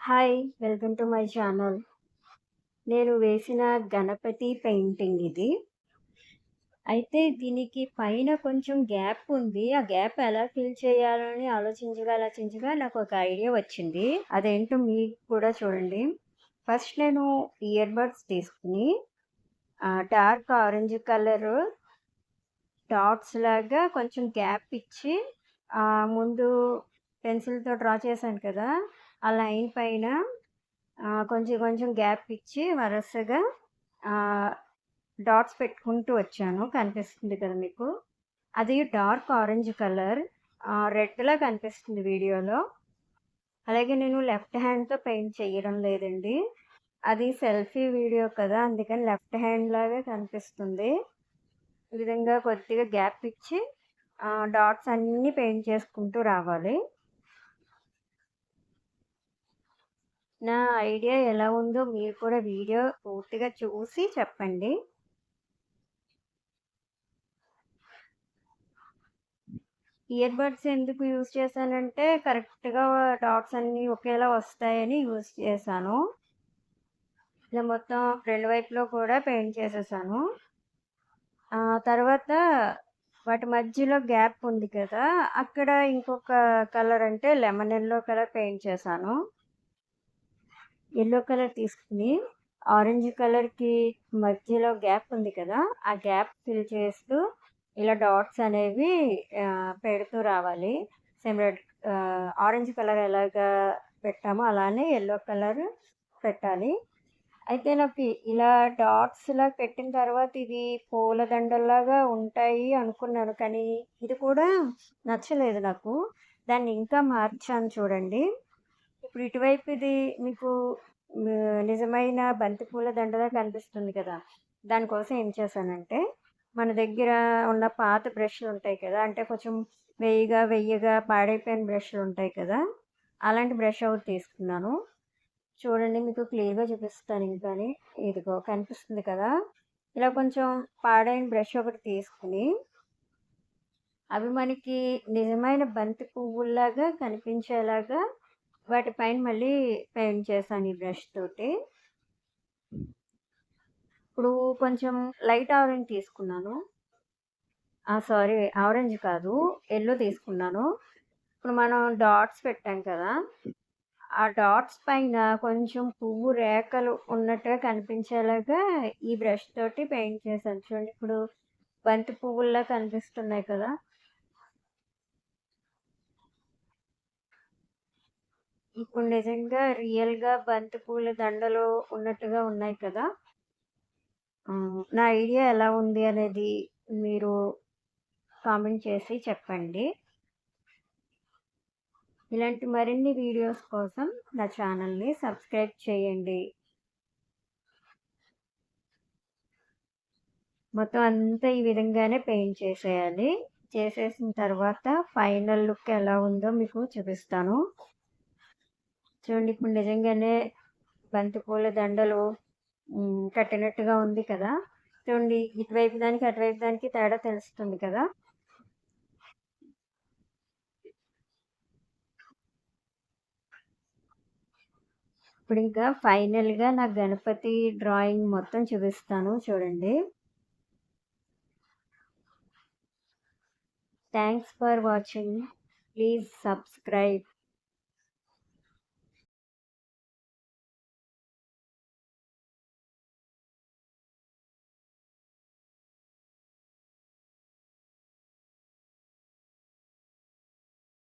Hi! Welcome to my channel. నేను వేసిన Ganapati painting ఇది. అయితే దీనికి పైన కొంచెం గ్యాప్ ఉంది. ఆ గ్యాప్ ఎలా ఫిల్ చేయాలని ఆలోచించగా నాకొక ఐడియా వచ్చింది. అదేంటో మీకు కూడా చూడండి. ఫస్ట్ నేను ఇయర్ బడ్స్ తీసుకొని డార్క్ ఆరెంజ్ కలరు డాట్స్ లాగా కొంచెం గ్యాప్ ఇచ్చి ముందు పెన్సిల్‌తో డ్రా చేశాను కదా! ఆ లైన్ పైన కొంచెం కొంచెం గ్యాప్ ఇచ్చి వరసగా డాట్స్ పెట్టుకుంటూ వచ్చాను. కనిపిస్తుంది కదా మీకు. అది డార్క్ ఆరెంజ్ కలర్ రెడ్‌లా కనిపిస్తుంది వీడియోలో. అలాగే నేను లెఫ్ట్ హ్యాండ్‌తో పెయింట్ చేయడం లేదండి. అది సెల్ఫీ వీడియో కదా! అందుకని లెఫ్ట్ హ్యాండ్ లాగా కనిపిస్తుంది. ఈ విధంగా కొద్దిగా గ్యాప్ ఇచ్చి డాట్స్ అన్నీ పెయింట్ చేసుకుంటూ రావాలి. నా ఐడియా ఎలా ఉందో మీరు కూడా వీడియో పూర్తిగా చూసి చెప్పండి. ఇయర్ బడ్స్ ఎందుకు యూజ్ చేశానంటే కరెక్ట్‌గా డాట్స్ అన్నీ ఒకేలా వస్తాయని యూజ్ చేశాను. ఇలా మొత్తం 2 వైపులో కూడా పెయింట్ చేసేసాను. తర్వాత వాటి మధ్యలో గ్యాప్ ఉంది కదా! అక్కడ ఇంకొక కలర్ అంటే లెమన్ యెల్లో కలర్ పెయింట్ చేశాను. యెల్లో కలర్ తీసుకొని ఆరెంజ్ కలర్‌కి మధ్యలో గ్యాప్ ఉంది కదా! ఆ గ్యాప్ ఫిల్ చేస్తూ ఇలా డాట్స్ అనేవి పెడుతూ రావాలి. సేమ్ ఆరెంజ్ కలర్ ఎలాగా పెట్టామో అలానే యెల్లో కలర్ పెట్టాలి. అయితే నాకు ఇలా డాట్స్‌లా పెట్టిన తర్వాత ఇది పూలదండల్లాగా ఉంటాయి అనుకున్నాను. కానీ ఇది కూడా నచ్చలేదు నాకు. దాన్ని ఇంకా మార్చాను చూడండి. ఇప్పుడు ఇటువైపు ఇది మీకు నిజమైన బంతిపూల దండలా కనిపిస్తుంది కదా! దానికోసం ఏం చేశానంటే, మన దగ్గర ఉన్న పాత బ్రష్‌లుంటాయి కదా! అంటే కొంచెం వెయ్యగా పాడైపోయిన బ్రష్‌లుంటాయి కదా! అలాంటి బ్రష్ ఒకటి తీసుకున్నాను. చూడండి మీకు క్లియర్‌గా చూపిస్తాను ఇంకాని. ఇదిగో కనిపిస్తుంది కదా! ఇలా కొంచెం పాడైన బ్రష్ ఒకటి తీసుకొని, అవి మనకి నిజమైన బంతి పువ్వుల్లాగా కనిపించేలాగా వాటి పైన మళ్ళీ పెయింట్ చేశాను ఈ బ్రష్ తోటి. ఇప్పుడు కొంచెం లైట్ ఆరెంజ్ తీసుకున్నాను. సారీ ఆరెంజ్ కాదు. యెల్లో తీసుకున్నాను. ఇప్పుడు మనం డాట్స్ పెట్టాం కదా! ఆ డాట్స్ పైన కొంచెం పువ్వు రేఖలు ఉన్నట్టుగా కనిపించేలాగా ఈ బ్రష్ తోటి పెయింట్ చేశాను. చూడండి ఇప్పుడు బంతి పువ్వుల్లా కనిపిస్తున్నాయి కదా! ఇప్పుడు నిజంగా రియల్‌గా బంతి పూల దండలు ఉన్నట్టుగా ఉన్నాయి కదా! నా ఐడియా ఎలా ఉంది అనేది మీరు కామెంట్ చేసి చెప్పండి. ఇలాంటి మరిన్ని వీడియోస్ కోసం నా ఛానల్‌ని సబ్స్క్రైబ్ చేయండి. మొత్తం అంతా ఈ విధంగానే పెయింట్ చేసేయాలి. చేసేసిన తర్వాత ఫైనల్ లుక్ ఎలా ఉందో మీకు చూపిస్తాను. చూడండి ఇప్పుడు నిజంగానే బంతిపూల దండలు కట్టినట్టుగా ఉంది కదా! చూడండి ఇటువైపు దానికి, అటువైపు దానికి తేడా తెలుస్తుంది కదా! ఇప్పుడు ఇంకా ఫైనల్‌గా నా గణపతి డ్రాయింగ్ మొత్తం చూపిస్తాను చూడండి. Thanks for watching. Please subscribe.